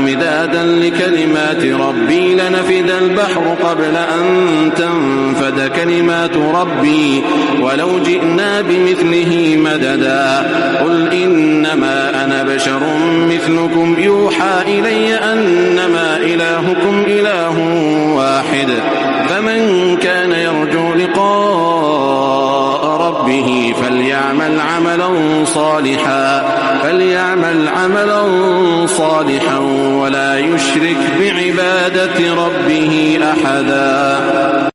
مدادا لكلمات ربي لنفد البحر قبل أن تنفد كلمات ربي ولو جئنا بمثله مددا قل إنما أنا بشر مثلكم يوحى إلي أنما إلهكم إله واحد فمن كان يرجو لقاء ربه فليعمل عملا صالحا ولا يشرك بعبادة ربه أحدا.